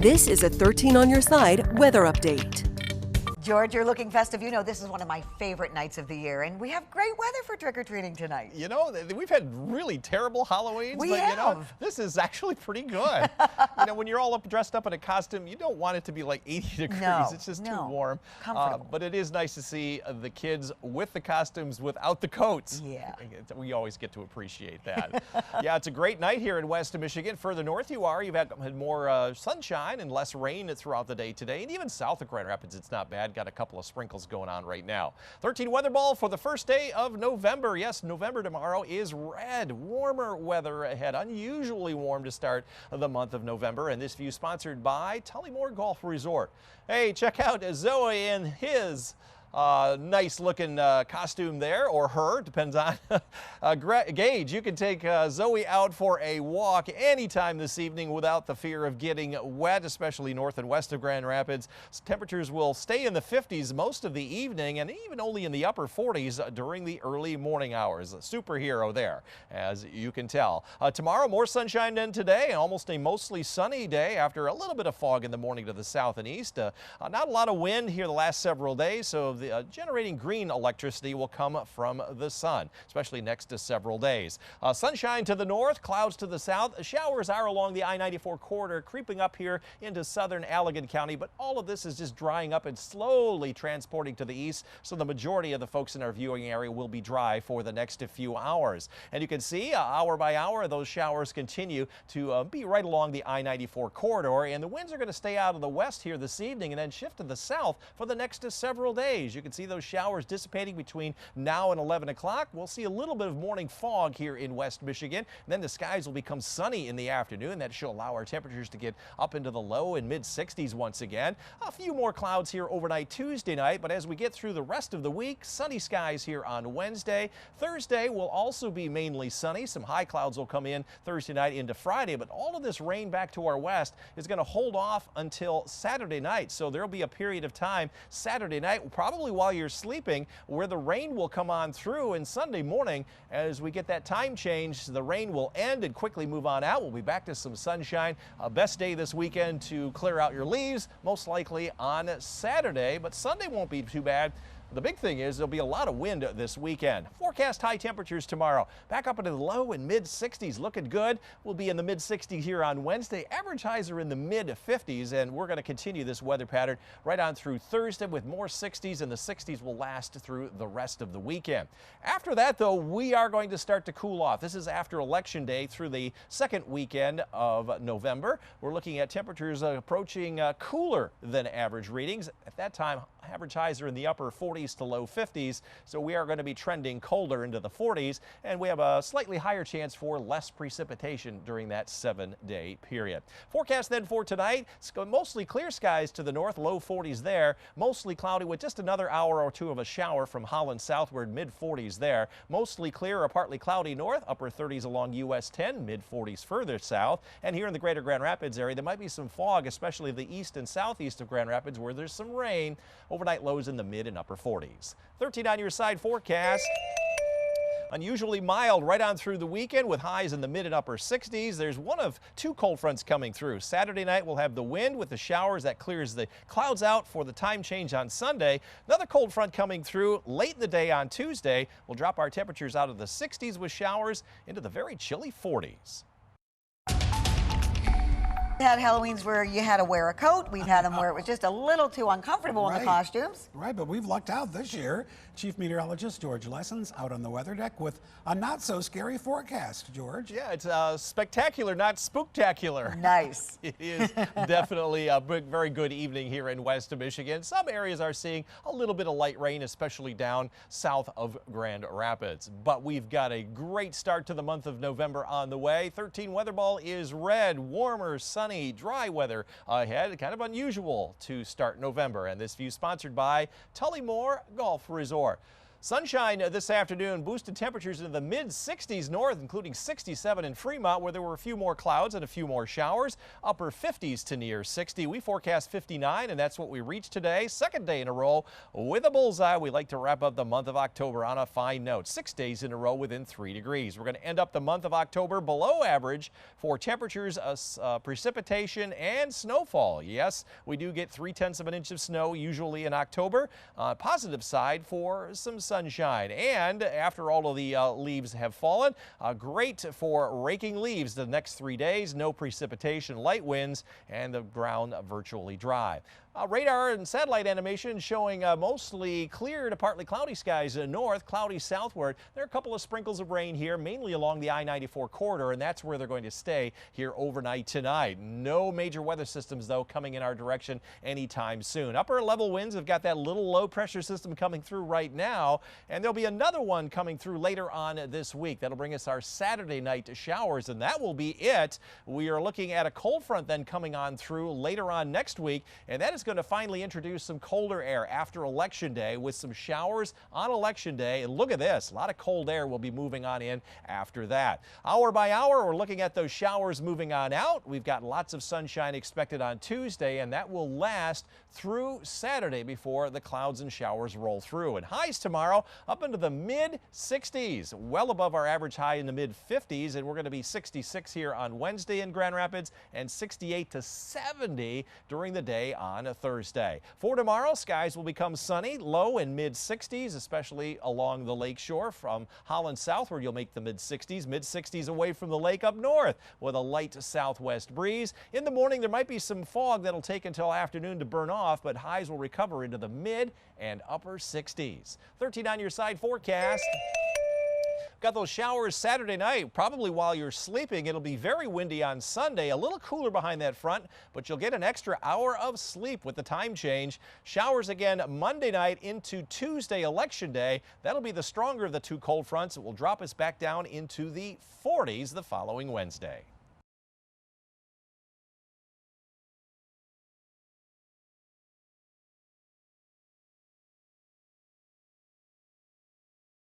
This is a 13 on your side weather update. George, you're looking festive. You know this is one of my favorite nights of the year, and we have great weather for trick-or-treating tonight. You know, we've had really terrible Halloweens, but you know, this is actually pretty good. You know, when you're all dressed up in a costume, you don't want it to be like 80 degrees. No, it's just too warm. Comfortable. But it is nice to see the kids with the costumes without the coats. Yeah. We always get to appreciate that. Yeah, it's a great night here in West Michigan. Further north you are, you've had more sunshine and less rain throughout the day today. And even south of Grand Rapids, it's not bad. Got a couple of sprinkles going on right now. 13 weather ball for the first day of November. Yes, November tomorrow is red. Warmer weather ahead. Unusually warm to start the month of November. And this view sponsored by Tullymore Golf Resort. Hey, check out Zoe and his nice looking costume there, or her, depends on Gage. You can take Zoe out for a walk anytime this evening without the fear of getting wet, especially north and west of Grand Rapids. Temperatures will stay in the 50s most of the evening and even only in the upper 40s during the early morning hours. A superhero there, as you can tell. Tomorrow, more sunshine than today, almost a mostly sunny day after a little bit of fog in the morning to the south and east. Not a lot of wind here the last several days, so generating green electricity will come from the sun, especially next to several days. Sunshine to the north, clouds to the south. Showers are along the I-94 corridor creeping up here into southern Allegan County, but all of this is just drying up and slowly transporting to the east, so the majority of the folks in our viewing area will be dry for the next few hours. And you can see hour by hour those showers continue to be right along the I-94 corridor, and the winds are going to stay out of the west here this evening and then shift to the south for the next several days. You can see those showers dissipating between now and 11 o'clock. We'll see a little bit of morning fog here in West Michigan. And then the skies will become sunny in the afternoon. That should allow our temperatures to get up into the low and mid 60s once again. A few more clouds here overnight Tuesday night, but as we get through the rest of the week, sunny skies here on Wednesday. Thursday will also be mainly sunny. Some high clouds will come in Thursday night into Friday, but all of this rain back to our west is going to hold off until Saturday night. So there'll be a period of time Saturday night, probably while you're sleeping, where the rain will come on through, and Sunday morning as we get that time change, the rain will end and quickly move on out. We'll be back to some sunshine. Best day this weekend to clear out your leaves, most likely on Saturday, but Sunday won't be too bad. The big thing is there'll be a lot of wind this weekend. Forecast high temperatures tomorrow. Back up into the low and mid 60s. Looking good. We'll be in the mid 60s here on Wednesday. Average highs are in the mid 50s, and we're going to continue this weather pattern right on through Thursday with more 60s, and the 60s will last through the rest of the weekend. After that, though, we are going to start to cool off. This is after Election Day through the second weekend of November. We're looking at temperatures approaching cooler than average readings. At that time, average highs are in the upper 40s to low 50s, so we are going to be trending colder into the 40s, and we have a slightly higher chance for less precipitation during that 7-day period. Forecast then for tonight, it's mostly clear skies to the north, low 40s there, mostly cloudy with just another hour or two of a shower from Holland southward, mid 40s there, mostly clear or partly cloudy north, upper 30s along US 10, mid 40s further south, and here in the greater Grand Rapids area there might be some fog, especially the east and southeast of Grand Rapids where there's some rain. Overnight lows in the mid and upper 40s. 13 on your side forecast. Unusually mild right on through the weekend with highs in the mid and upper 60s. There's one of two cold fronts coming through. Saturday night we'll have the wind with the showers that clears the clouds out for the time change on Sunday. Another cold front coming through late in the day on Tuesday. We'll drop our temperatures out of the 60s with showers into the very chilly 40s. We had Halloweens where you had to wear a coat. We've had them where it was just a little too uncomfortable in the costumes. Right, but we've lucked out this year. Chief Meteorologist George Lessons out on the weather deck with a not-so-scary forecast, George. Yeah, it's spectacular, not spooktacular. Nice. It is definitely a very good evening here in West Michigan. Some areas are seeing a little bit of light rain, especially down south of Grand Rapids. But we've got a great start to the month of November on the way. 13 weather ball is red, warmer, sunny, dry weather ahead. Kind of unusual to start November. And this view sponsored by Tullymore Golf Resort. Sunshine this afternoon, boosted temperatures into the mid-60s north, including 67 in Fremont, where there were a few more clouds and a few more showers. Upper 50s to near 60. We forecast 59, and that's what we reached today. Second day in a row with a bullseye. We like to wrap up the month of October on a fine note. 6 days in a row within 3 degrees. We're going to end up the month of October below average for temperatures, precipitation, and snowfall. Yes, we do get 3/10 of an inch of snow usually in October. Positive side for some sunshine. And after all of the leaves have fallen, great for raking leaves the next 3 days. No precipitation, light winds, and the ground virtually dry. Radar and satellite animation showing mostly clear to partly cloudy skies north, cloudy southward. There are a couple of sprinkles of rain here, mainly along the I-94 corridor, and that's where they're going to stay here overnight tonight. No major weather systems, though, coming in our direction anytime soon. Upper level winds have got that little low pressure system coming through right now, and there'll be another one coming through later on this week. That'll bring us our Saturday night showers, and that will be it. We are looking at a cold front then coming on through later on next week, and that is going to finally introduce some colder air after Election Day with some showers on Election Day. And look at this, a lot of cold air will be moving on in after that. Hour by hour, we're looking at those showers moving on out. We've got lots of sunshine expected on Tuesday, and that will last through Saturday before the clouds and showers roll through. And highs tomorrow up into the mid-60s, well above our average high in the mid-50s, and we're going to be 66 here on Wednesday in Grand Rapids and 68 to 70 during the day on Thursday. For tomorrow, skies will become sunny, low in mid-60s, especially along the lake shore. From Holland southward, you'll make the mid-60s away from the lake up north with a light southwest breeze. In the morning, there might be some fog that'll take until afternoon to burn off, but highs will recover into the mid and upper 60s. 13 on your side forecast. Got those showers Saturday night, probably while you're sleeping. It'll be very windy on Sunday, a little cooler behind that front, but you'll get an extra hour of sleep with the time change. Showers again Monday night into Tuesday, Election Day. That'll be the stronger of the two cold fronts. It will drop us back down into the 40s the following Wednesday.